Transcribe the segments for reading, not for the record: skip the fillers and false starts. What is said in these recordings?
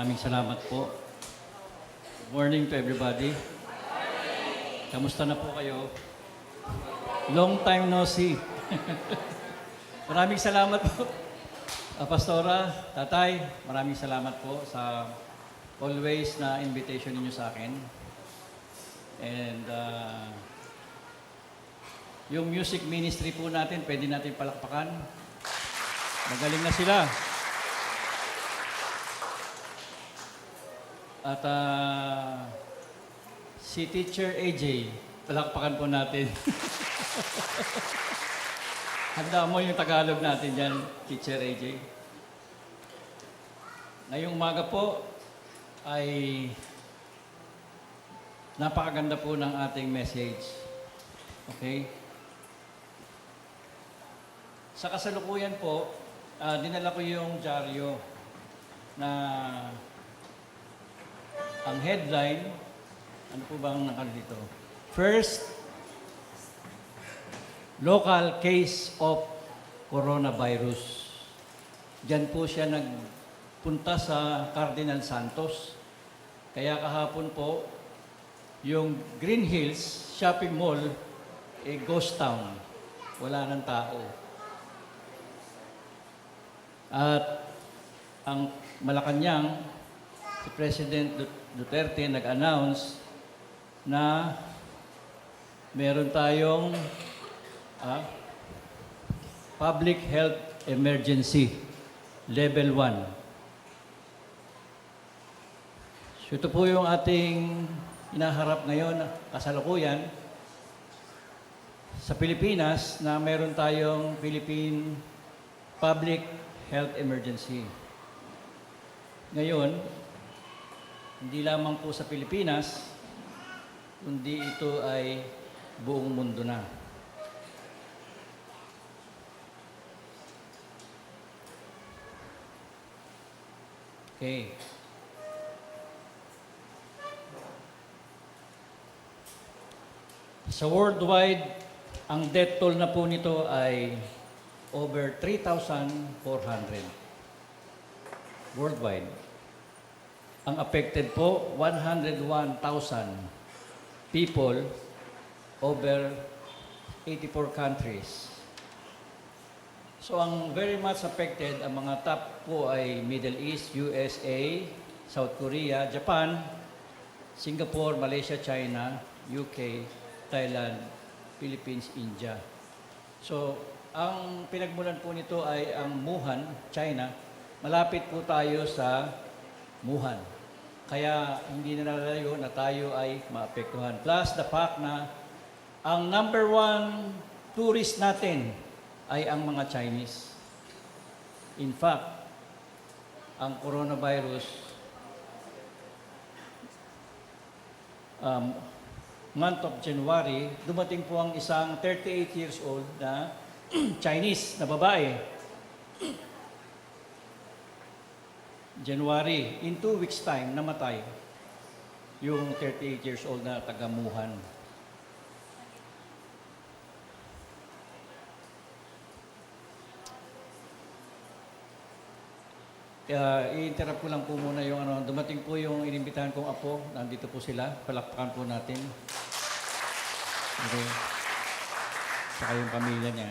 Maraming salamat po. Good morning to everybody. Kamusta na po kayo? Long time no see. Maraming salamat po. Pastora, Tatay, maraming salamat po sa always na invitation ninyo sa akin. And yung music ministry po natin, pwede natin palakpakan. Magaling na sila. At si Teacher AJ, palakpakan po natin. Handa mo yung Tagalog natin dyan, Teacher AJ. Ngayong umaga po ay napakaganda po ng ating message. Okay? Sa kasalukuyan po, dinala ko yung dyaryo na ang headline, ano po bang nakalito? First, local case of coronavirus. Diyan po siya nagpunta sa Cardinal Santos. Kaya kahapon po, yung Green Hills Shopping Mall, ghost town. Wala ng tao. At ang Malacanang, si President Duterte nag-announce na meron tayong public health emergency level 1. So ito po yung ating inaharap ngayon, kasalukuyan, sa Pilipinas na meron tayong Philippine Public Health Emergency. Ngayon, hindi lamang po sa Pilipinas, kundi ito ay buong mundo na. Okay. Sa worldwide, ang death toll na po nito ay over 3,400. Worldwide. Ang affected po, 101,000 people over 84 countries. So ang very much affected, ang mga top po ay Middle East, USA, South Korea, Japan, Singapore, Malaysia, China, UK, Thailand, Philippines, India. So ang pinagmulan po nito ay ang Wuhan, China. Malapit po tayo sa Wuhan. Kaya hindi na nalalayo na tayo ay maapektuhan. Plus the fact na ang number one tourist natin ay ang mga Chinese. In fact, ang coronavirus, month of January, dumating po ang isang 38 years old na Chinese na babae. January, in 2 weeks time, namatay yung 38 years old na taga-Wuhan. I-interrupt ko lang po muna yung dumating po yung inimbitahan kong apo, nandito po sila, palakpakan po natin. Okay. Saka yung pamilya niya.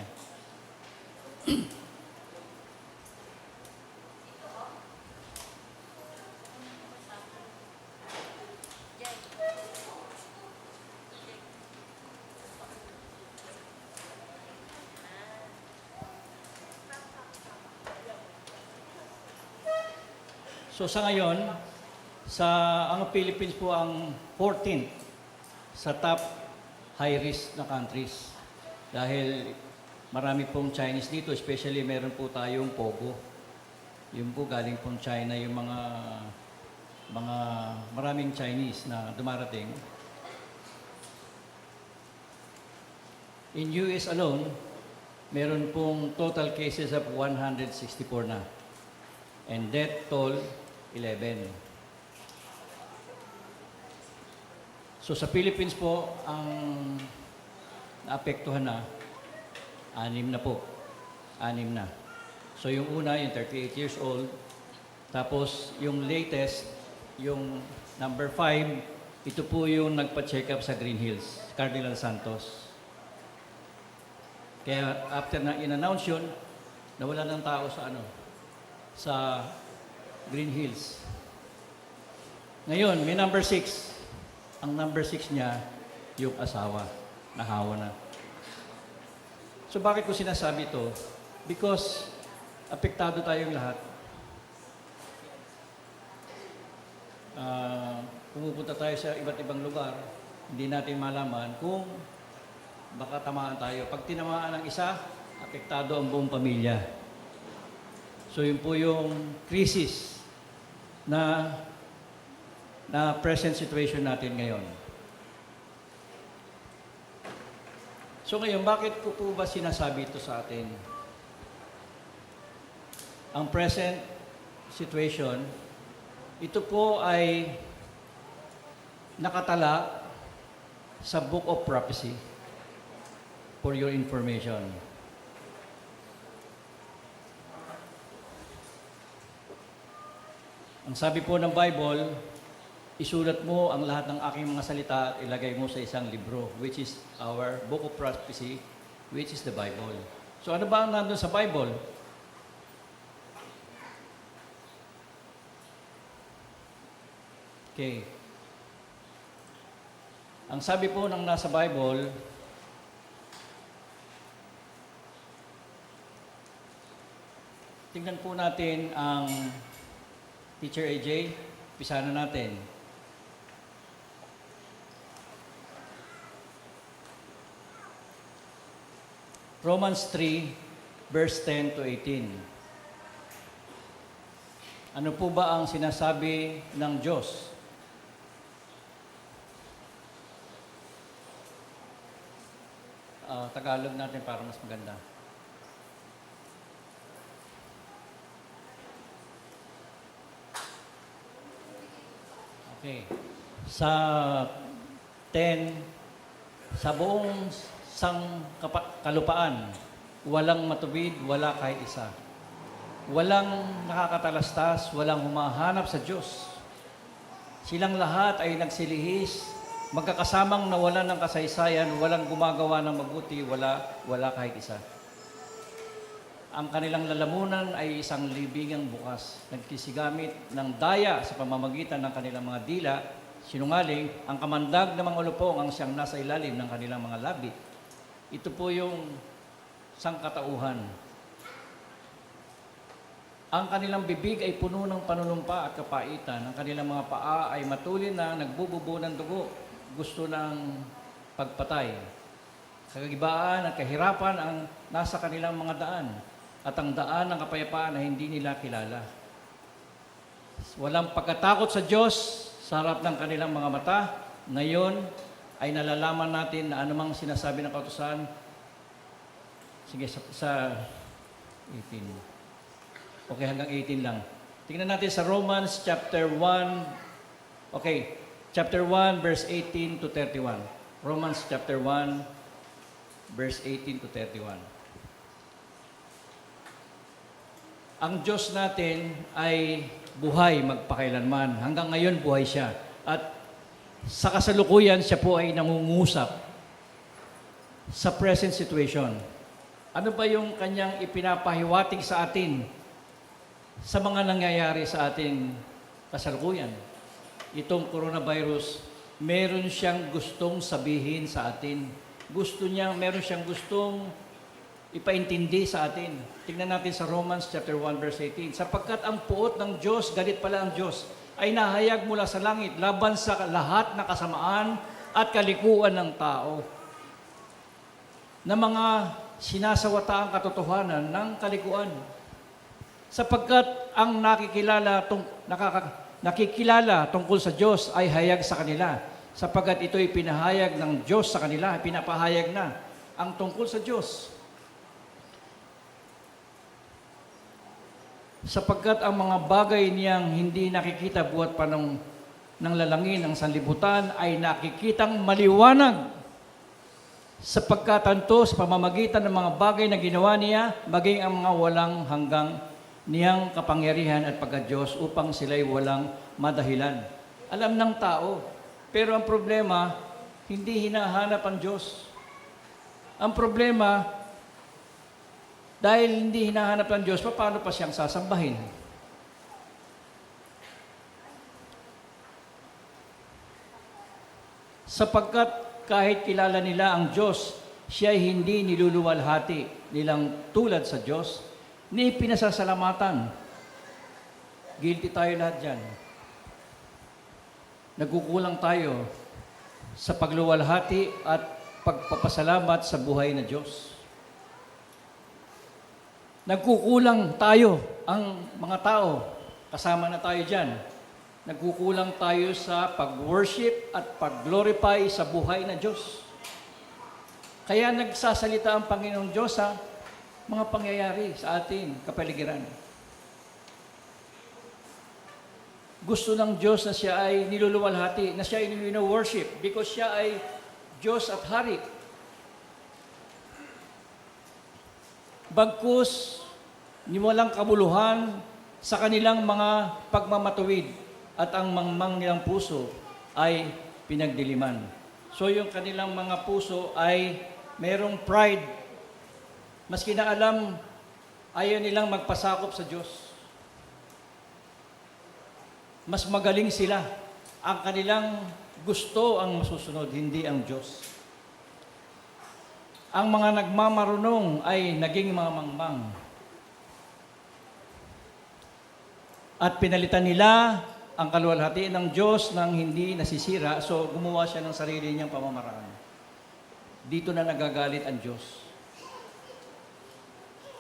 So sa ngayon, ang Philippines po ang 14th sa top high-risk na countries. Dahil marami pong Chinese dito, especially meron po tayong Pogo. Yung po galing pong China, yung mga maraming Chinese na dumarating. In US alone, meron pong total cases of 164 na. And death toll, 11. So sa Philippines po, ang naapektuhan na, 6 na po. 6 na. So yung una, yung 38 years old, Tapos yung latest, yung number 5, ito po yung nagpa-check up sa Green Hills, Cardinal Santos. Kaya after na in-announce yun, nawala ng tao sa sa Green Hills. Ngayon, may number 6. Ang number 6 niya, yung asawa, nahawa na. So bakit ko sinasabi to? Because apektado tayong lahat. Pumupunta tayo sa iba't ibang lugar, hindi natin malaman kung baka tamaan tayo. Pag tinamaan ng isa, apektado ang buong pamilya. So yun po yung crisis na present situation natin ngayon. So ngayon, bakit ko po ba sinasabi ito sa atin? Ang present situation, ito po ay nakatala sa Book of Prophecy for your information. Ang sabi po ng Bible, isulat mo ang lahat ng aking mga salita at ilagay mo sa isang libro, which is our Book of Prophecy, which is the Bible. So ano ba ang nandun sa Bible? Okay. Ang sabi po ng nasa Bible, tingnan po natin ang Teacher AJ, pisa na natin. Romans 3, verse 10 to 18. Ano po ba ang sinasabi ng Diyos? Tagalog natin para mas maganda. Okay. Sa 10, sa buong kalupaan, walang matubid, wala kahit isa. Walang nakakatalastas, walang humahanap sa Diyos. Silang lahat ay nagsilihis, magkakasamang nawalan ng kasaysayan, walang gumagawa ng mabuti, wala kahit isa. Ang kanilang lalamunan ay isang libingang bukas. Nagkisigamit ng daya sa pamamagitan ng kanilang mga dila, sinungaling, ang kamandag ng mga ulupong ang siyang nasa ilalim ng kanilang mga labi. Ito po yung sangkatauhan. Ang kanilang bibig ay puno ng panunumpa at kapaitan. Ang kanilang mga paa ay matulin na nagbububo ng dugo. Gusto ng pagpatay. Kagibaan at kahirapan ang nasa kanilang mga daan. At ang daan ng kapayapaan na hindi nila kilala. Walang pagkatakot sa Diyos sa harap ng kanilang mga mata. Ngayon ay nalalaman natin na anumang sinasabi ng kautusan. Sige, sa 18. Okay, hanggang 18 lang. Tingnan natin sa Romans chapter 1. Okay, chapter 1, verse 18 to 31. Romans chapter 1, verse 18 to 31. Ang Diyos natin ay buhay magpakailanman. Hanggang ngayon, buhay siya. At sa kasalukuyan, siya po ay nangungusap sa present situation. Ano ba yung kanyang ipinapahiwatig sa atin sa mga nangyayari sa ating kasalukuyan? Itong coronavirus, meron siyang gustong sabihin sa atin. Meron siyang gustong ipaintindi sa atin. Tingnan natin sa Romans chapter 1 verse 18. Sapagkat ang puot ng Diyos, galit pala ang Diyos, ay nahayag mula sa langit laban sa lahat ng kasamaan at kalikuan ng tao na mga sinasawata ang katotohanan ng kalikuan. Sapagkat ang nakikilala tungkol sa Diyos ay hayag sa kanila. Sapagkat ito'y pinahayag ng Diyos sa kanila, pinapahayag na ang tungkol sa Diyos. Sapagkat ang mga bagay niyang hindi nakikita buhat pa ng lalangin ng sanlibutan ay nakikitang maliwanag. Sapagkat anto sa pamamagitan ng mga bagay na ginawa niya, maging ang mga walang hanggang niyang kapangyarihan at pagka-Diyos upang sila'y walang madahilan. Alam ng tao, pero ang problema, hindi hinahanap ang Diyos. Ang problema, dahil hindi hinahanap ang Diyos, paano pa siyang sasambahin? Sapagkat kahit kilala nila ang Diyos, siya ay hindi niluluwalhati nilang tulad sa Diyos, ni pinasasalamatan. Guilty tayo lahat dyan. Nagkukulang tayo sa pagluwalhati at pagpapasalamat sa buhay na Diyos. Nagkukulang tayo, ang mga tao, kasama na tayo dyan. Nagkukulang tayo sa pag-worship at pag-glorify sa buhay na Diyos. Kaya nagsasalita ang Panginoong Diyos sa mga pangyayari sa ating kapaligiran. Gusto ng Diyos na siya ay niluluwalhati, na siya ay niluluworship because siya ay Diyos at Hari. Bagkus, walang kabuluhan sa kanilang mga pagmamatuwid at ang mangmang nilang puso ay pinagdiliman. So yung kanilang mga puso ay mayroong pride. Maski na alam, ayaw nilang magpasakop sa Diyos. Mas magaling sila. Ang kanilang gusto ang masusunod, hindi ang Diyos. Ang mga nagmamarunong ay naging mga mangmang. At pinalitan nila ang kaluwalhatian ng Diyos nang hindi nasisira, so gumawa siya ng sarili niyang pamamaraan. Dito na nagagalit ang Diyos.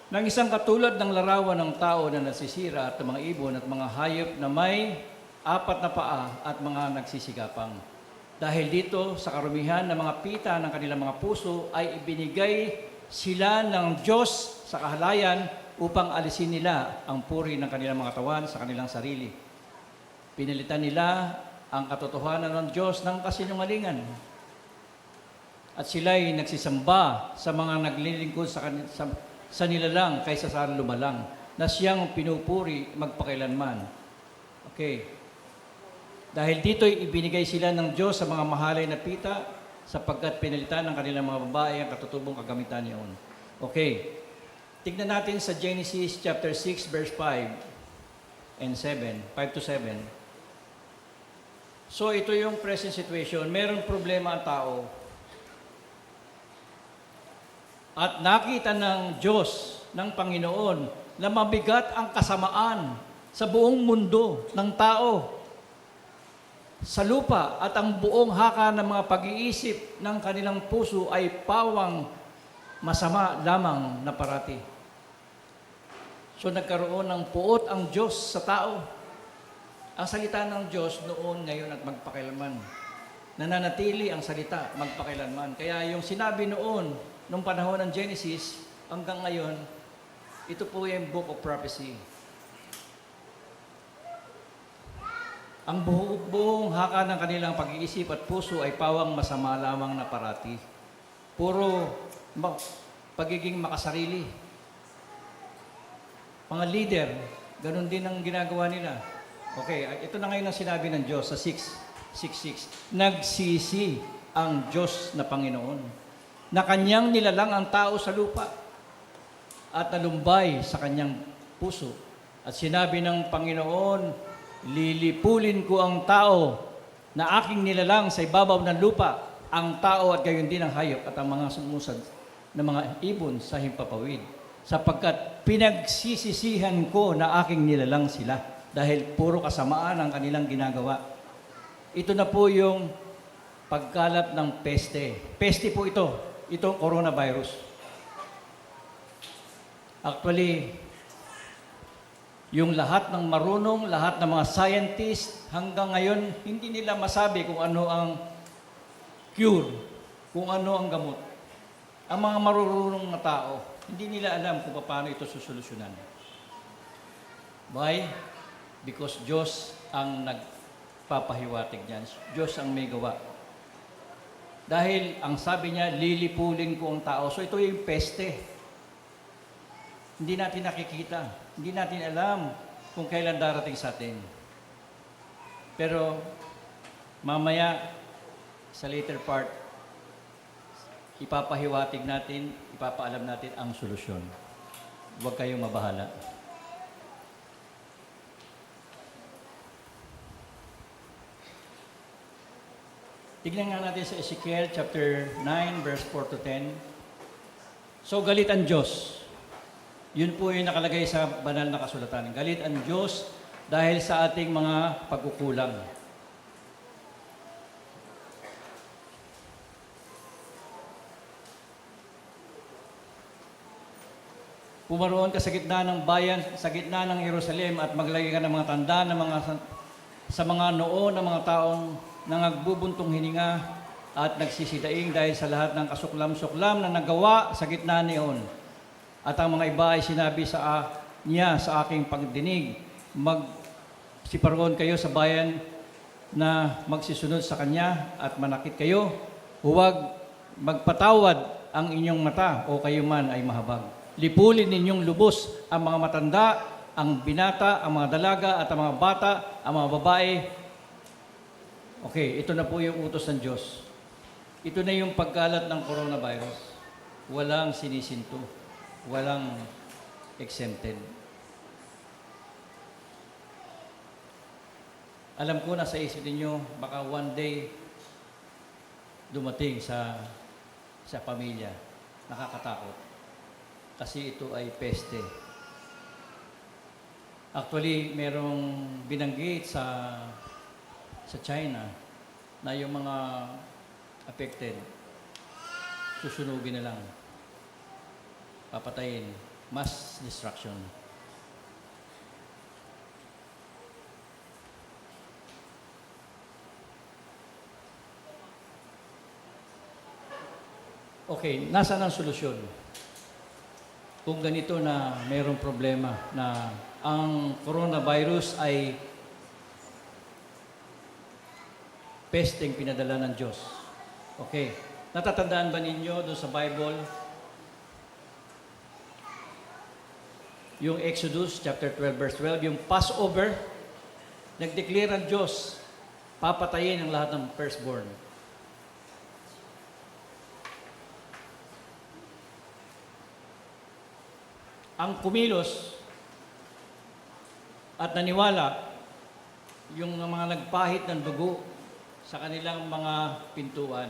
Nang isang katulad ng larawan ng tao na nasisira at mga ibon at mga hayop na may 4 na paa at mga nagsisigapang. Dahil dito sa karumihan ng mga pita ng kanilang mga puso ay ibinigay sila ng Diyos sa kahalayan upang alisin nila ang puri ng kanilang mga katawan sa kanilang sarili. Pinalitan nila ang katotohanan ng Diyos ng kasinungalingan. At sila'y nagsisamba sa mga naglilingkod sa nilalang kaysa sa lumalang, na siyang pinupuri magpakailanman. Okay. Dahil dito'y ibinigay sila ng Diyos sa mga mahalay na pita, sapagkat pinalitan ng kanilang mga babae ang katutubong kagamitan niyon. Okay. Tignan natin sa Genesis chapter 6, verse 5 and 7, 5 to 7. So ito yung present situation. Merong problema ang tao. At nakita ng Diyos, ng Panginoon, na mabigat ang kasamaan sa buong mundo ng tao, sa lupa, at ang buong haka ng mga pag-iisip ng kanilang puso ay pawang masama lamang na parati. So nagkaroon ng puot ang Diyos sa tao. Ang salita ng Diyos noon, ngayon at magpakailanman. Nananatili ang salita magpakailanman. Kaya yung sinabi noon, nung panahon ng Genesis, hanggang ngayon, ito po yung book of prophecy. Ang buong haka ng kanilang pag-iisip at puso ay pawang masama lamang na parati. Puro pagiging makasarili. Mga leader, ganun din ang ginagawa nila. Okay, ito na ngayon ang sinabi ng Diyos sa 6:6. Nagsisi ang Diyos na Panginoon, na kanyang nilalang ang tao sa lupa at nalumbay sa kanyang puso. At sinabi ng Panginoon, lilipulin ko ang tao na aking nilalang sa ibabaw ng lupa, ang tao at gayon din ang hayop at ang mga sumusad na mga ibon sa himpapawid, sapagkat pinagsisisihan ko na aking nilalang sila dahil puro kasamaan ang kanilang ginagawa. Ito na po yung pagkalat ng peste. Peste po itong coronavirus. Actually, yung lahat ng marunong, lahat ng mga scientist, hanggang ngayon, hindi nila masabi kung ano ang cure, kung ano ang gamot. Ang mga marunong na tao, hindi nila alam kung paano ito susolusyonan. Why? Because Diyos ang nagpapahiwatig niyan. Diyos ang may gawa. Dahil ang sabi niya, lilipulin ko ang tao. So ito yung peste. Hindi natin nakikita. Hindi natin alam kung kailan darating sa atin. Pero mamaya, sa later part, ipapahiwatig natin, ipapaalam natin ang solusyon. Huwag kayong mabahala. Tignan nga natin sa Ezekiel chapter 9, verse 4 to 10. So, galit ang Diyos. Yun po yung nakalagay sa banal na kasulatan. Galit ang Diyos dahil sa ating mga pagkukulang. Pumaroon ka sa gitna ng bayan, sa gitna ng Jerusalem at maglagay ka ng mga tanda sa mga noo ng mga taong nangagbubuntong hininga at nagsisidaing dahil sa lahat ng kasuklam-suklam na nagawa sa gitna niyon. At ang mga iba ay sinabi niya sa aking pagdinig, magsiparoon kayo sa bayan na magsisunod sa kanya at manakit kayo, huwag magpatawad ang inyong mata o kayo man ay mahabag. Lipulin ninyong lubos ang mga matanda, ang binata, ang mga dalaga at ang mga bata, ang mga babae. Okay, ito na po yung utos ng Diyos. Ito na yung pagkalat ng coronavirus. Walang sinisinto. Walang exempted. Alam ko na sa isip ninyo, baka one day dumating sa pamilya. Nakakatakot. Kasi ito ay peste. Actually, merong binanggit sa China na yung mga affected, susunugin na lang. Papatayin. Mass destruction. Okay, nasaan ang solusyon? Kung ganito na mayroong problema na ang coronavirus ay pesteng pinadala ng Diyos. Okay. Natatandaan ba ninyo doon sa Bible? Yung Exodus chapter 12 verse 12, yung Passover, nag-declare ang Diyos, papatayin ang lahat ng firstborn. Ang kumilos at naniwala, yung mga nagpahit ng dugo sa kanilang mga pintuan,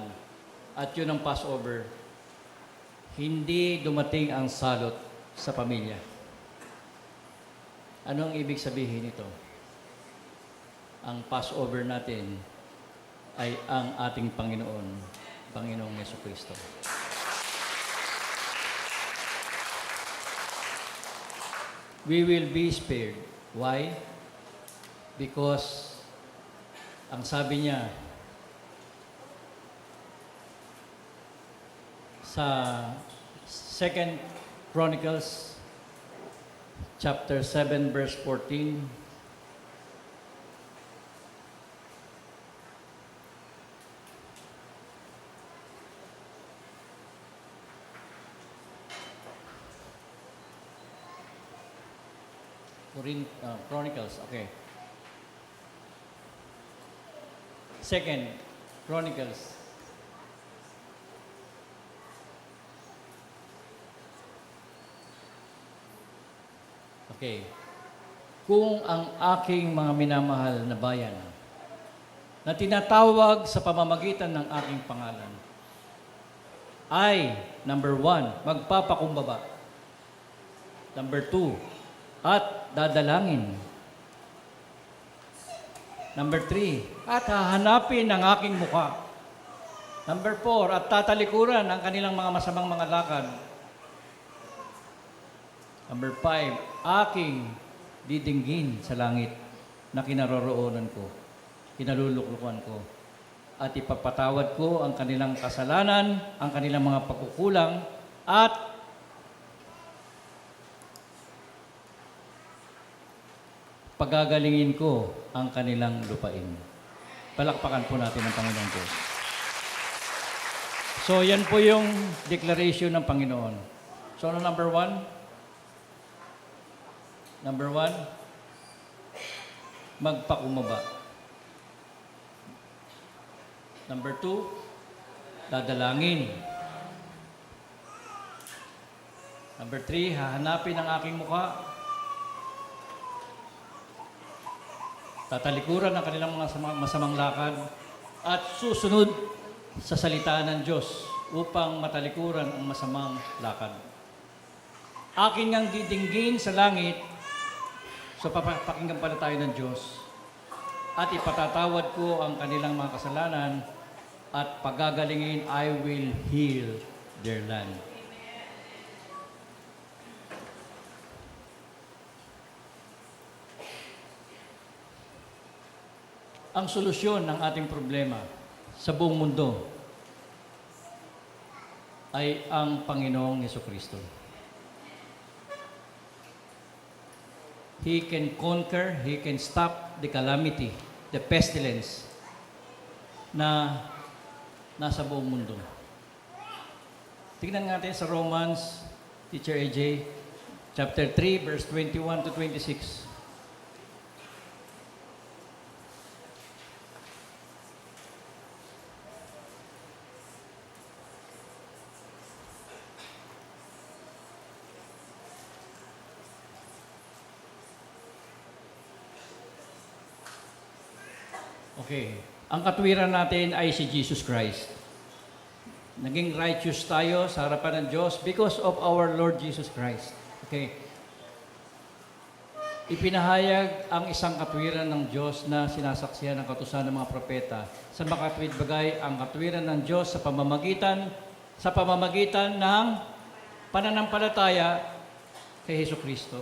at yun ang Passover, hindi dumating ang salot sa pamilya. Anong ibig sabihin nito? Ang Passover natin ay ang ating Panginoong Jesucristo. We will be spared. Why? Because ang sabi niya sa 2 Chronicles chapter 7 verse 14, Chronicles, okay. 2 Chronicles. Okay. Kung ang aking mga minamahal na bayan na tinatawag sa pamamagitan ng aking pangalan ay, number 1, magpapakumbaba. Number 2, at dadalangin. Number 3, at hahanapin ang aking mukha. Number 4, at tatalikuran ang kanilang mga masamang mga lakad. Number 5, aking didinggin sa langit na kinaroroonan ko, kinaluluklukan ko. At ipapatawad ko ang kanilang kasalanan, ang kanilang mga pagkukulang, at pagagalingin ko ang kanilang lupain. Palakpakan po natin ang Panginoon Diyos. So, yan po yung declaration ng Panginoon. So, ano number 1? Number one, magpakumbaba. Number two, dadalangin. Number three, hahanapin ang aking mukha. Tatalikuran ang kanilang mga masamang lakad at susunod sa salita ng Diyos upang matalikuran ang masamang lakad. Akin ngang didinggin sa langit, so papakinggan pala tayo ng Diyos, at ipatatawad ko ang kanilang mga kasalanan at pagagalingin, I will heal their land. Ang solusyon ng ating problema sa buong mundo ay ang Panginoong Jesucristo. He can conquer, He can stop the calamity, the pestilence na nasa buong mundo. Tingnan natin sa Romans, Teacher AJ, chapter 3, verse 21 to 26. Okay. Ang katwiran natin ay si Jesus Christ. Naging righteous tayo sa harapan ng Diyos because of our Lord Jesus Christ. Okay. Ipinahayag ang isang katwiran ng Diyos na sinasaksihan ng kautusan ng mga propeta. Sa makatwid bagay, ang katwiran ng Diyos sa pamamagitan ng pananampalataya kay Jesucristo.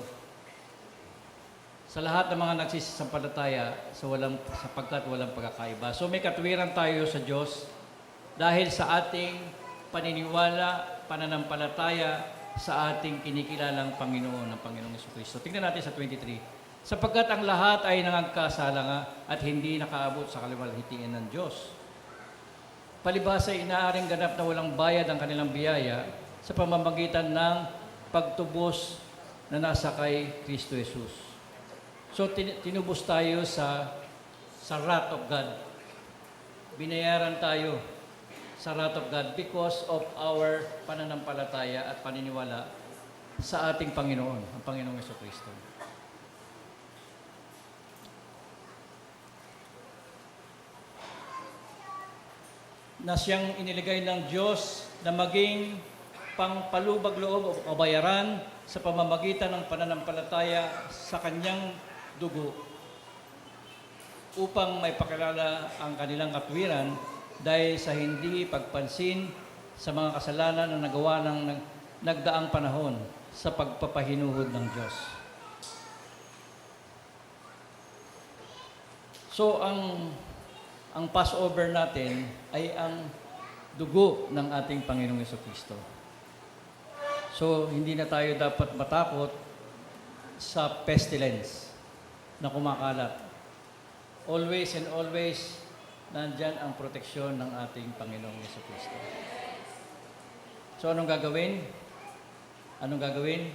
Sa lahat ng mga nagsisampalataya sapagkat walang pagkakaiba. So may katwiran tayo sa Diyos dahil sa ating paniniwala, pananampalataya sa ating kinikilalang Panginoon, ng Panginoong Jesucristo. Tingnan natin sa 23. Sapagkat ang lahat ay nangagkasala nga at hindi nakaabot sa kaluwalhatian ng Diyos. Palibhasa ay inaaring ganap na walang bayad ang kanilang biyaya sa pamamagitan ng pagtubos na nasa kay Kristo Jesus. So, tinubos tayo sa wrath of God. Binayaran tayo sa wrath of God because of our pananampalataya at paniniwala sa ating Panginoon, ang Panginoong Jesucristo. Na siyang iniligay ng Diyos na maging pangpalubag loob o kabayaran sa pamamagitan ng pananampalataya sa Kanyang dugo upang may pakilala ang kanilang katwiran dahil sa hindi pagpansin sa mga kasalanan na nagawa ng nagdaang panahon sa pagpapahinuhod ng Diyos. So, ang Passover natin ay ang dugo ng ating Panginoong Jesucristo. So, hindi na tayo dapat matakot sa pestilence na kumakalat. Always and always, nandyan ang proteksyon ng ating Panginoong Jesucristo. So, anong gagawin? Anong gagawin?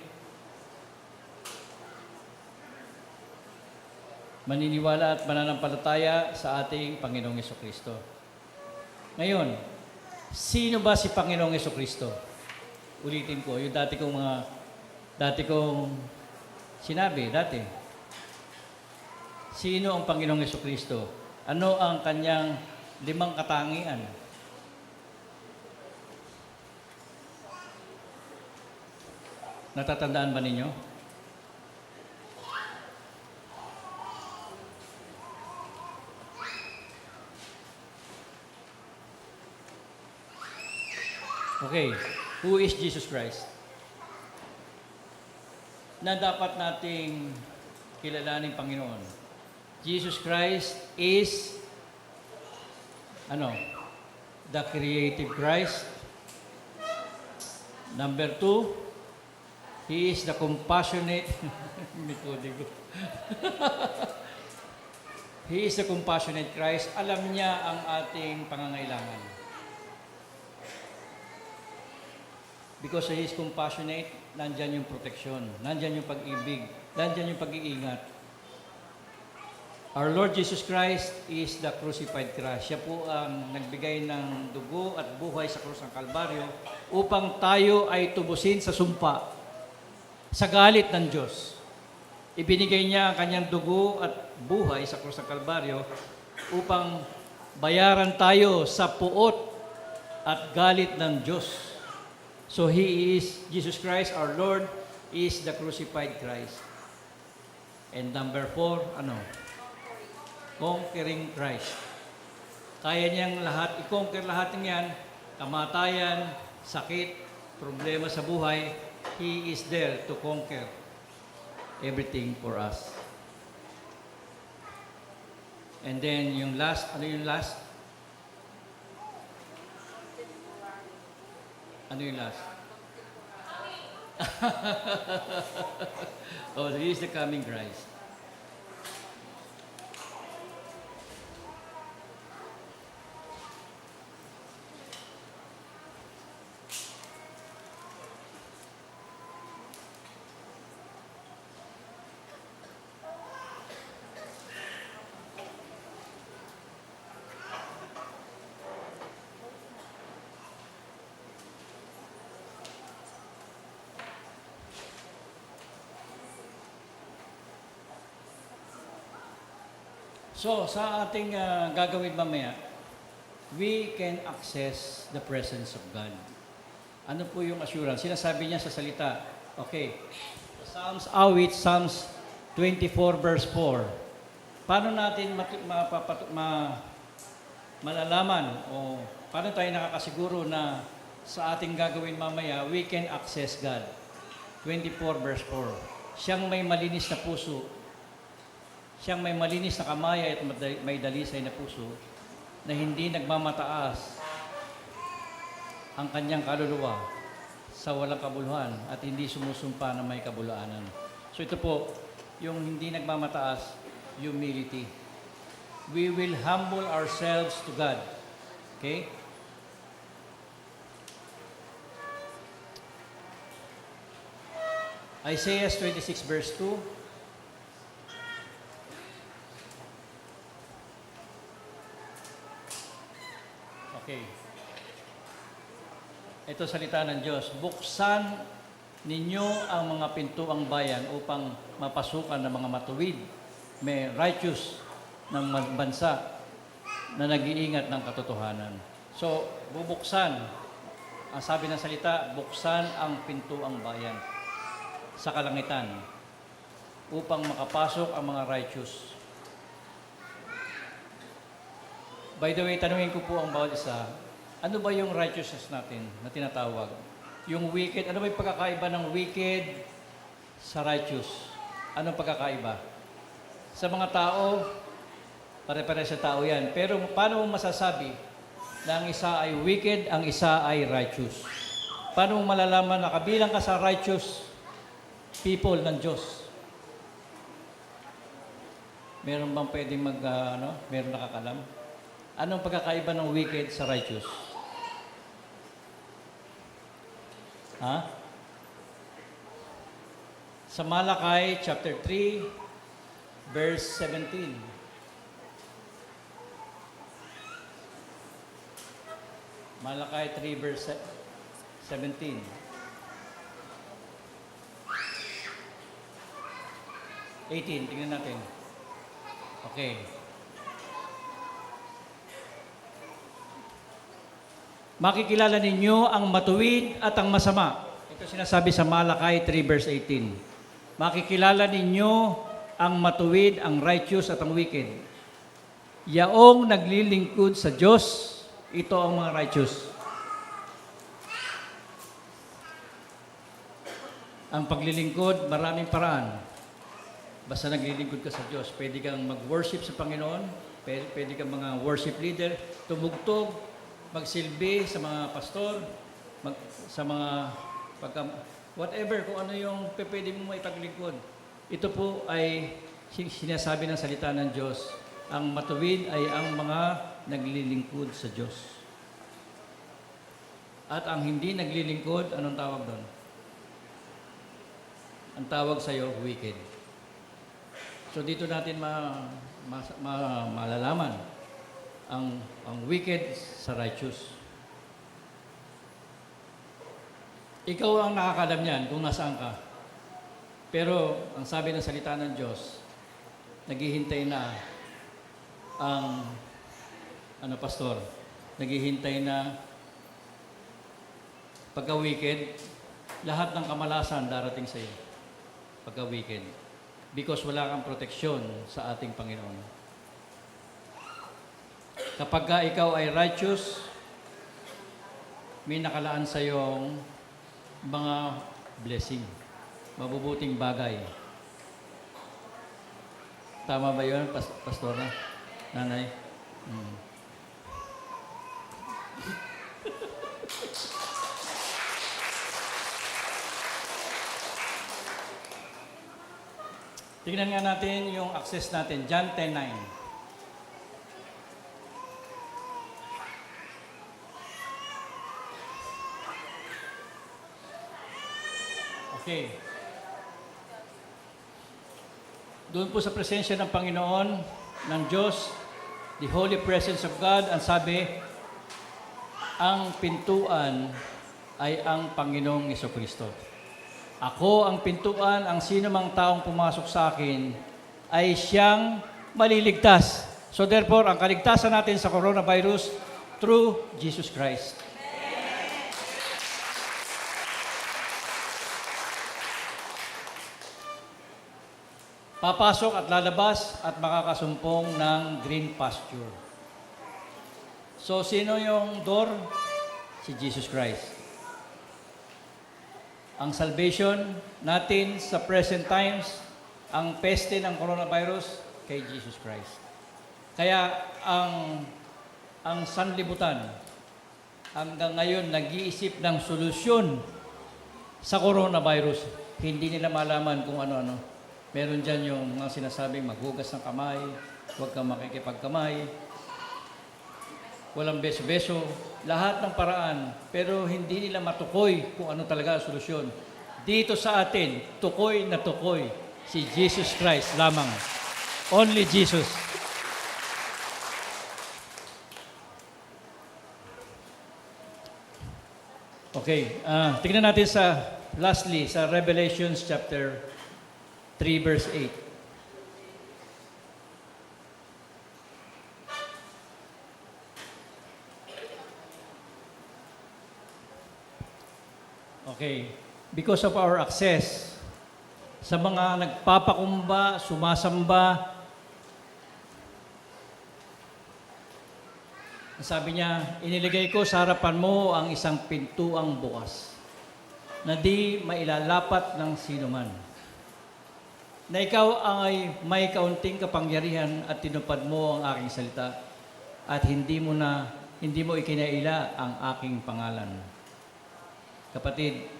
Maniniwala at mananampalataya sa ating Panginoong Jesucristo. Ngayon, sino ba si Panginoong Jesucristo? Ulitin ko, yung dati kong sinabi, dati. Sino ang Panginoong Jesucristo? Ano ang kanyang 5 katangian? Natatandaan ba ninyo? Okay, who is Jesus Christ? Na dapat nating kilalanin Panginoon. Jesus Christ is the creative Christ. Number 2, He is the compassionate He is the compassionate Christ. Alam niya ang ating pangangailangan. Because He is compassionate, nandyan yung proteksyon, nandyan yung pag-ibig, nandyan yung pag-iingat. Our Lord Jesus Christ is the crucified Christ. Siya po ang nagbigay ng dugo at buhay sa krus ng Kalbaryo upang tayo ay tubusin sa sumpa, sa galit ng Diyos. Ibinigay niya ang kanyang dugo at buhay sa krus ng Kalbaryo upang bayaran tayo sa puot at galit ng Diyos. So He is, Jesus Christ, our Lord, is the crucified Christ. And number 4, conquering Christ. Kaya niyang lahat, i-conquer lahat ng yan, kamatayan, sakit, problema sa buhay. He is there to conquer everything for us. And then yung last, ano yung last? Ano yung last? Oh, He is the coming Christ. So, sa ating gagawin mamaya, we can access the presence of God. Ano po yung assurance? Sinasabi niya sa salita. Okay. Psalms 24 verse 4. Paano natin malalaman o paano tayo nakakasiguro na sa ating gagawin mamaya, we can access God? 24 verse 4. Siyang may malinis na puso, siyang may malinis na kamay at may dalisay na puso, na hindi nagmamataas ang kanyang kaluluwa sa walang kabuluhan at hindi sumusumpa na may kabuluanan. So ito po, yung hindi nagmamataas, humility. We will humble ourselves to God. Okay? Isaiah 26 verse 2. Okay. Ito salita ng Diyos. Buksan ninyo ang mga pintuang bayan upang mapasukan ng mga matuwid, may righteous ng bansa na nag-iingat ng katotohanan. So, bubuksan. Ang sabi ng salita, buksan ang pintuang bayan sa kalangitan upang makapasok ang mga righteous. By the way, tanungin ko po ang bawat isa, ano ba yung righteousness natin na tinatawag? Yung wicked, ano ba yung pagkakaiba ng wicked sa righteous? Anong pagkakaiba? Sa mga tao, pare-pare sa tao yan. Pero paano mo masasabi na ang isa ay wicked, ang isa ay righteous? Paano mo malalaman na kabilang ka sa righteous people ng Diyos? Meron bang pwedeng meron nakakalam? Anong pagkakaiba ng wicked sa righteous? Ha? Sa Malakay chapter 3 verse 17. Malakay 3 verse 17. 18, tingnan natin. Okay. Makikilala ninyo ang matuwid at ang masama. Ito sinasabi sa Malakay 3 verse 18. Makikilala ninyo ang matuwid, ang righteous at ang wicked. Yaong naglilingkod sa Diyos, ito ang mga righteous. Ang paglilingkod, maraming paraan. Basta naglilingkod ka sa Diyos, pwede kang mag-worship sa Panginoon, pwede kang mga worship leader, tumugtog, magsilbi sa mga pastor, sa mga whatever, kung ano yung pwede mo maipaglingkod. Ito po ay sinasabi ng salita ng Diyos. Ang matuwid ay ang mga naglilingkod sa Diyos. At ang hindi naglilingkod, anong tawag doon? Ang tawag sa'yo, wicked. So dito natin malalaman ang wicked sa righteous. Ikaw ang nakakalam niyan kung nasaan ka. Pero ang sabi ng salita ng Diyos, naghihintay na ang pastor, naghihintay na pagka-wicked, lahat ng kamalasan darating sa iyo. Pagka-wicked. Because wala kang proteksyon sa ating Panginoon. Kapag ka ikaw ay righteous, may nakalaan sa iyong mga blessing, mabubuting bagay. Tama ba yun, Pastor na? Nanay? Tingnan nga natin yung access natin. John 10:9. Okay. Doon po sa presensya ng Panginoon, ng Diyos, the holy presence of God, ang sabi, ang pintuan ay ang Panginoong Jesucristo. Ako ang pintuan, ang sino mang taong pumasok sa akin ay siyang maliligtas. So therefore, ang kaligtasan natin sa coronavirus through Jesus Christ. Papasok at lalabas at makakasumpong ng green pasture. So sino yung door? Si Jesus Christ. Ang salvation natin sa present times, ang peste ng coronavirus kay Jesus Christ. Kaya ang sanlibutan hanggang ngayon nag-iisip ng solusyon sa coronavirus. Hindi nila malaman kung ano-ano. Meron dyan yung mga sinasabing maghugas ng kamay, huwag kang makikipagkamay, walang beso-beso, lahat ng paraan, pero hindi nila matukoy kung ano talaga ang solusyon. Dito sa atin, tukoy na tukoy, si Jesus Christ lamang. Only Jesus. Okay, tignan natin lastly, sa Revelations chapter 3 verse 8. Okay. Because of our access sa mga nagpapakumba, sumasamba, sabi niya, iniligay ko sa harapan mo ang isang pintuang bukas na di mailalapat ng sino man. Na ikaw ay may kaunting kapangyarihan at tinupad mo ang aking salita at hindi mo ikinaila ang aking pangalan. Kapatid,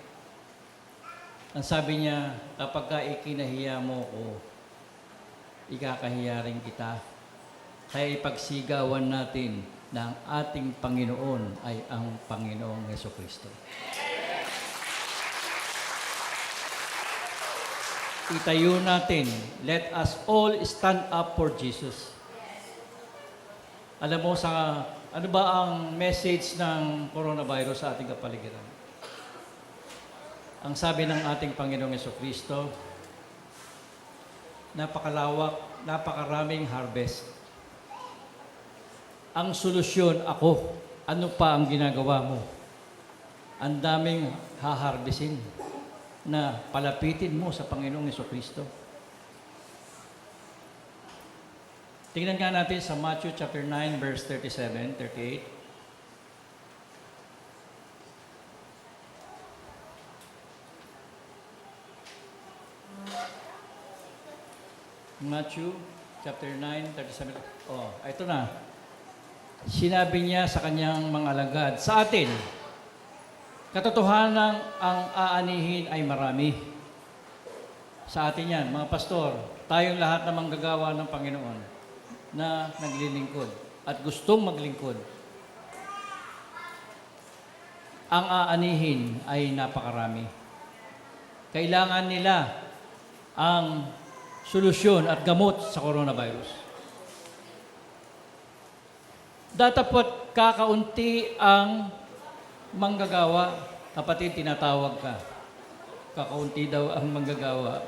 ang sabi niya, kapag ka ikinahiya mo ko, ikakahiya rin kita. Kaya ipagsigawan natin na ang ating Panginoon ay ang Panginoong Jesucristo. Itayo natin, let us all stand up for Jesus. Alam mo, ano ba ang message ng coronavirus sa ating kapaligiran? Ang sabi ng ating Panginoong Jesucristo, napakalawak, napakaraming harvest. Ang solusyon ako, ano pa ang ginagawa mo? Ang daming haharbisin na palapitin mo sa Panginoong Jesucristo. Tingnan nga natin sa Matthew chapter 9, verse 37, 38. Matthew chapter 9, 37. Oh, ito na. Sinabi niya sa kanyang mga alagad, sa atin, katotohanan ang aanihin ay marami. Sa atin yan, mga pastor, tayong lahat na manggagawa ng Panginoon na naglilingkod at gustong maglingkod. ang aanihin ay napakarami. Kailangan nila ang solusyon at gamot sa coronavirus. Datapot kakaunti ang manggagawa. Kapatid, tinatawag ka. Kakaunti daw ang manggagawa.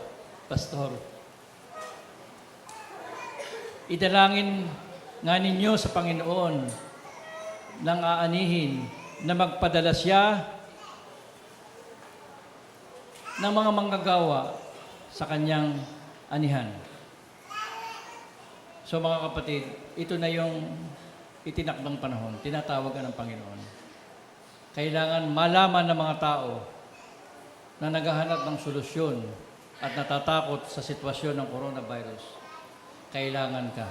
Pastor, idalangin nga ninyo sa Panginoon ng aanihin na magpadala siya ng mga manggagawa sa kanyang anihan. So mga kapatid, ito na yung itinakdang panahon, tinatawagan ng Panginoon. Kailangan malaman ng mga tao na naghahanap ng solusyon at natatakot sa sitwasyon ng coronavirus. Kailangan ka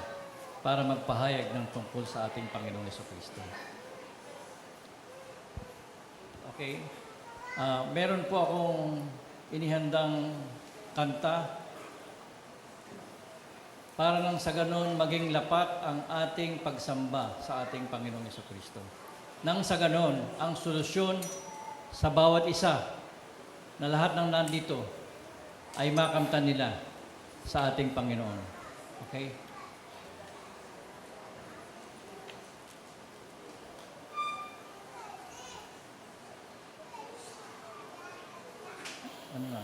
para magpahayag ng tungkol sa ating Panginoong Jesucristo. Okay? Meron po akong inihandang kanta para nang sa ganon maging lapat ang ating pagsamba sa ating Panginoong Jesucristo. Nang sa ganon, ang solusyon sa bawat isa na lahat ng nandito ay makamtan nila sa ating Panginoon. Okay? Ano na?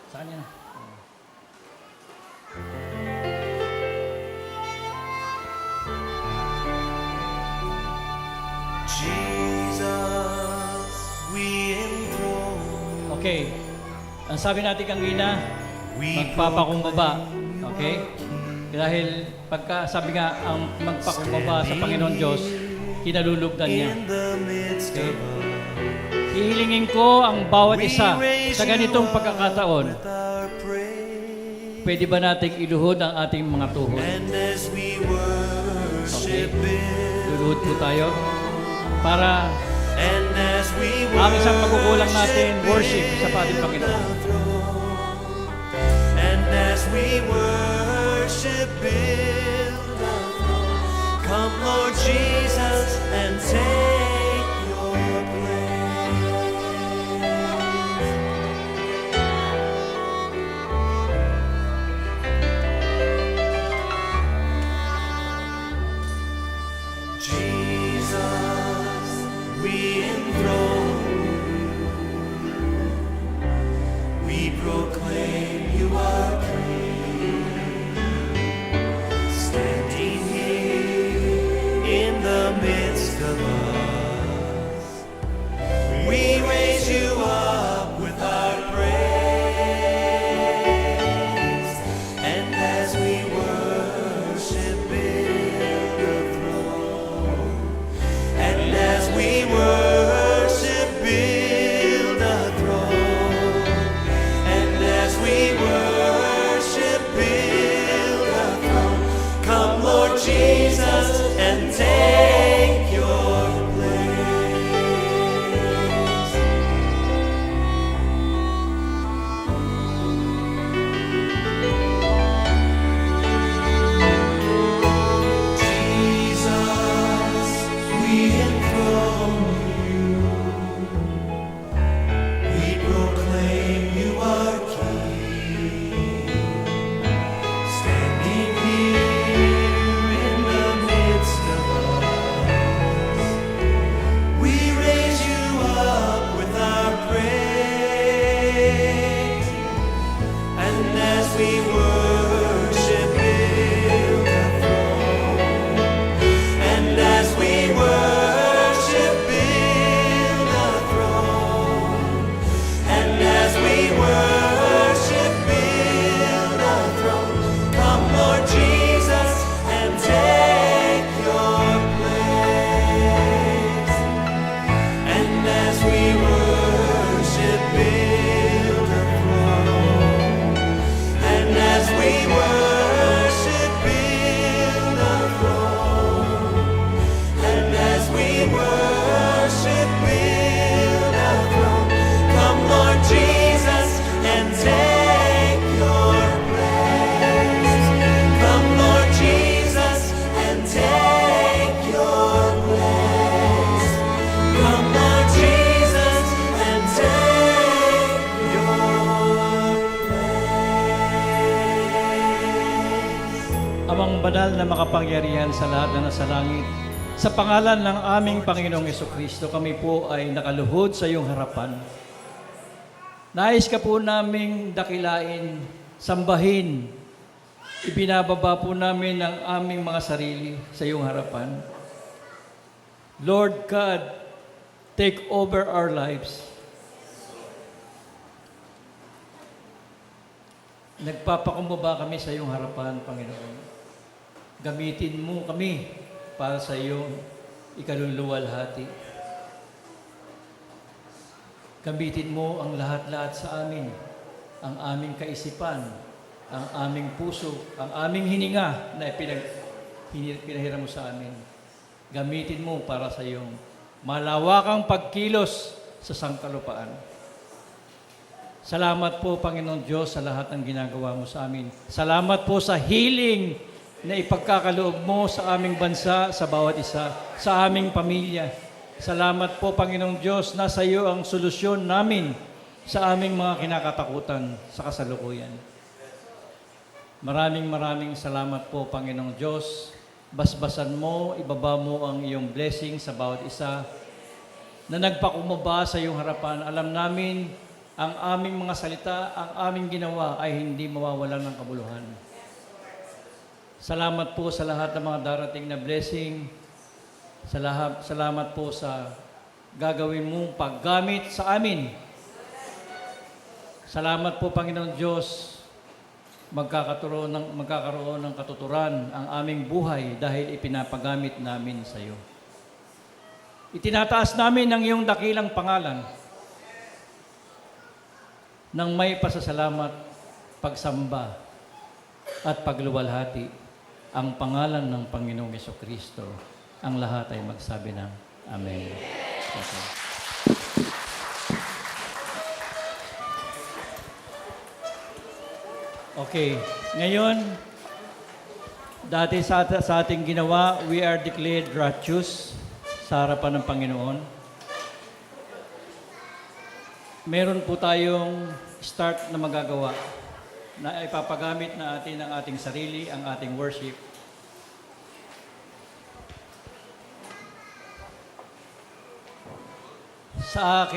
Saan yan? Jesus, we enthroned. Okay. Ang sabi natin kanina, magpapakumbaba. Okay? Dahil pagka sabi nga ang magpakumbaba sa Panginoon Diyos, kinalulugdan niya. In the midst Okay? of Hihilingin ko ang bawat isa sa ganitong pagkakataon. with our praise. Pwede ba nating iluhod ang ating mga tuhod? And as we worship Him, Luluhod po tayo para and as we ang isang pagkukulang natin, worship sa ating Panginoon. And as we worship Him, come Lord Jesus and take your place. Jesus, we enthrone you. We proclaim you are King. Standing here in the midst of us, we raise you up with our praise. And as we worship, build the throne. And as we worship, build a throne. And as we worship, build a throne. Come, Lord Jesus, and take your place. Jesus, we enthrone you. We proclaim you are King. Standing here in the midst of us, we raise you up with our praise. And as we worship, build a throne. And as we worship, build makapangyarihan sa lahat na nasa langit. Sa pangalan ng aming Panginoong Jesucristo, kami po ay nakaluhod sa iyong harapan. Nais ka po naming dakilain, sambahin, ibinababa po namin ang aming mga sarili sa iyong harapan. Lord God, take over our lives. Nagpapakumbaba kami sa iyong harapan, Panginoon. Gamitin mo kami para sa iyong ikaluluwalhati. Gamitin mo ang lahat-lahat sa amin, ang aming kaisipan, ang aming puso, ang aming hininga na pinahiram mo sa amin. Gamitin mo para sa iyong malawakang pagkilos sa sangkalupaan. Salamat po, Panginoon Diyos, sa lahat ng ginagawa mo sa amin. Salamat po sa healing na ipagkakaloob mo sa aming bansa, sa bawat isa, sa aming pamilya. Salamat po, Panginoong Diyos, na sa iyo ang solusyon namin sa aming mga kinakatakutan sa kasalukuyan. Maraming salamat po, Panginoong Diyos. Basbasan mo, ibaba mo ang iyong blessing sa bawat isa na nagpakumaba sa iyong harapan. Alam namin, ang aming mga salita, ang aming ginawa ay hindi mawawalan ng kabuluhan. Salamat po sa lahat ng mga darating na blessing. Salamat po sa gagawin mong paggamit sa amin. Salamat po, Panginoon Diyos, magkakaroon ng katuturan ang aming buhay dahil ipinapagamit namin sa iyo. Itinataas namin ang iyong dakilang pangalan nang may pasasalamat, pagsamba, at pagluwalhati ang pangalan ng Panginoong Jesucristo. Ang lahat ay magsabi ng Amen. Okay. Okay, ngayon, dati sa ating ginawa, we are declared righteous sa harapan ng Panginoon. Meron po tayong start na magagawa na ipapagamit natin ang ating sarili, ang ating worship. Sa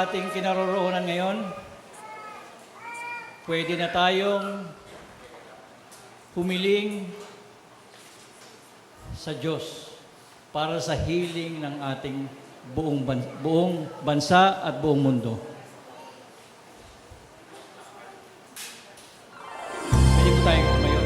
ating kinaroroonan ngayon, pwede na tayong humiling sa Diyos para sa healing ng ating buong bansa at buong mundo. Pwede po tayong tumayo.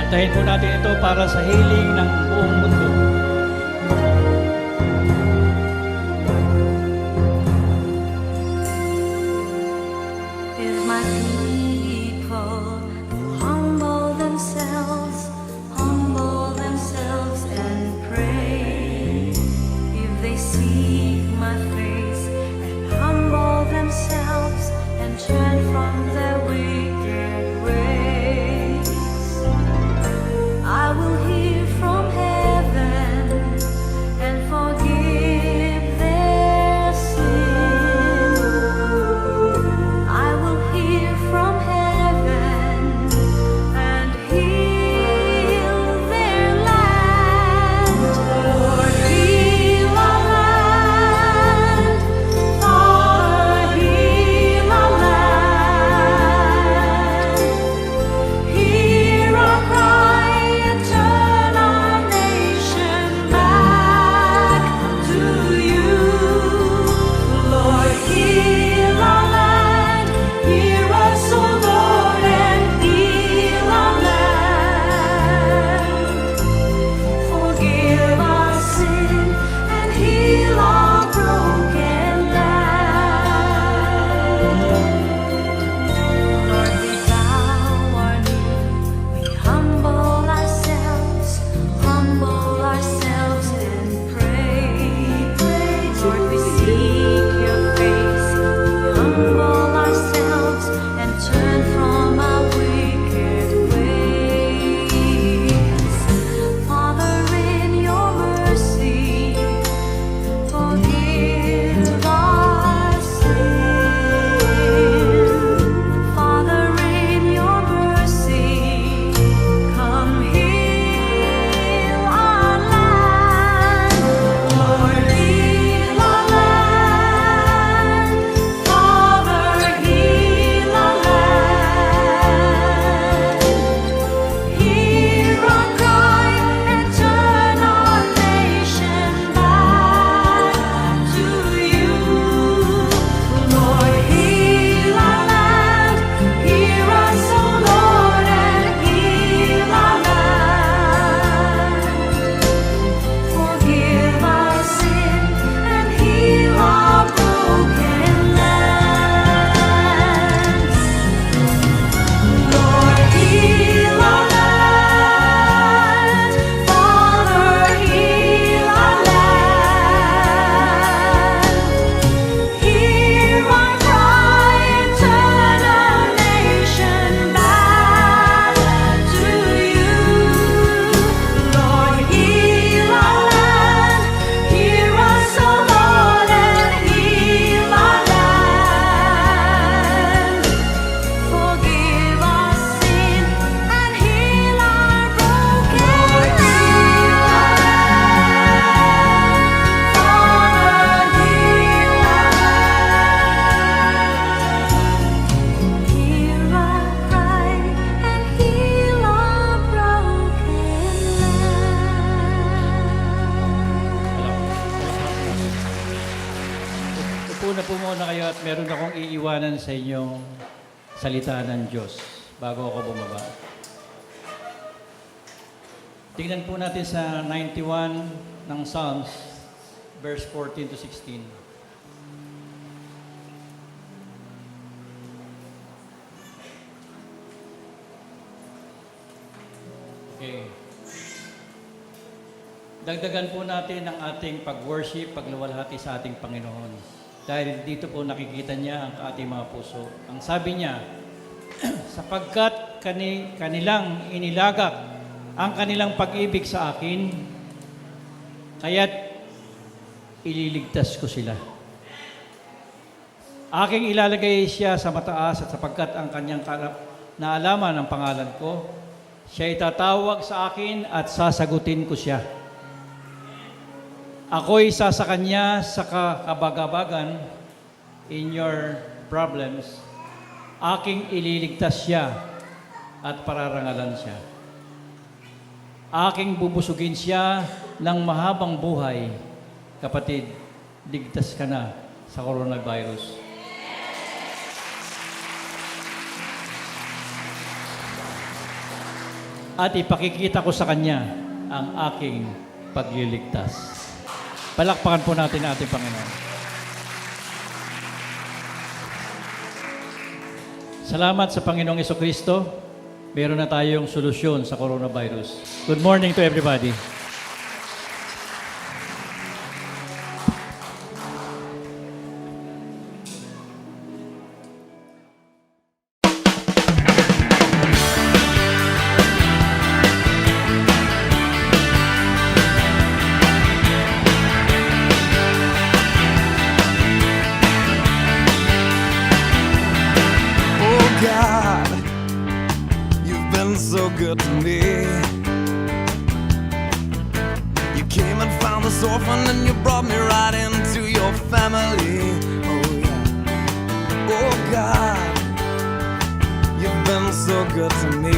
Kantahin po natin ito para sa healing ng buong mundo. If my people humble themselves and pray, if they seek my face and humble themselves and turn from their wicked ways, I will hear from heaven and forgive their sin. I will hear from heaven and heal their land. Lord, heal our land. Father, heal our land. Upo na po muna kayo at meron akong iiwanan sa inyong salita ng Diyos bago ako bumaba. Tingnan po natin sa 91 ng Psalms, verse 14 to 16. Okay. Dagdagan po natin ang ating pag-worship, pagluwalhati sa ating Panginoon. Dahil dito po nakikita niya ang ating mga puso. Ang sabi niya, sapagkat kanilang inilagak ang kanilang pag-ibig sa akin, kaya't ililigtas ko sila. Aking ilalagay siya sa mataas at sapagkat ang kanyang naalaman ang pangalan ko, siya itatawag sa akin at sasagutin ko siya. Ako'y isa sa kanya sa kabagabagan in your problems. Aking ililigtas siya at pararangalan siya. Aking bubusugin siya ng mahabang buhay. Kapatid, ligtas ka na sa coronavirus. At ipakikita ko sa kanya ang aking pagliligtas. Palakpakan po natin ang ating Panginoon. Salamat sa Panginoong Jesucristo. Meron na tayong solusyon sa coronavirus. Good morning to everybody. Oh God, you've been so good to me. You came and found this orphan and you brought me right into your family. Oh yeah. Oh God, you've been so good to me.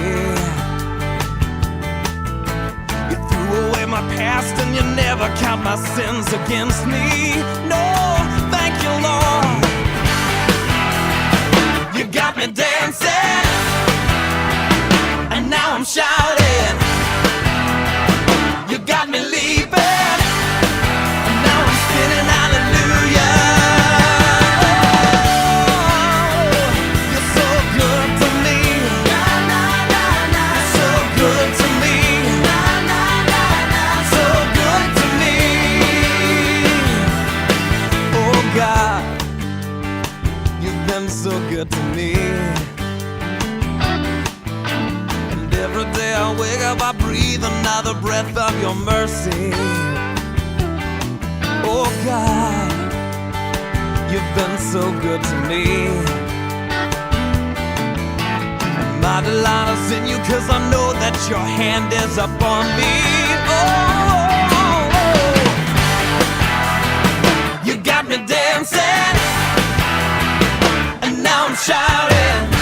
You threw away my past and you never count my sins against me. No, thank you, Lord. You got me dancing, and now I'm shouting. You got me leaping, and now I'm spinning hallelujah. Oh, you're so good to me. You're so good to me. So good to me. Oh God, you've been so good to me. And every day I wake up, I breathe another breath of your mercy. Oh God, you've been so good to me. And my delight is in you, 'cause I know that your hand is upon me. Oh, you got me dancing, and now I'm shouting.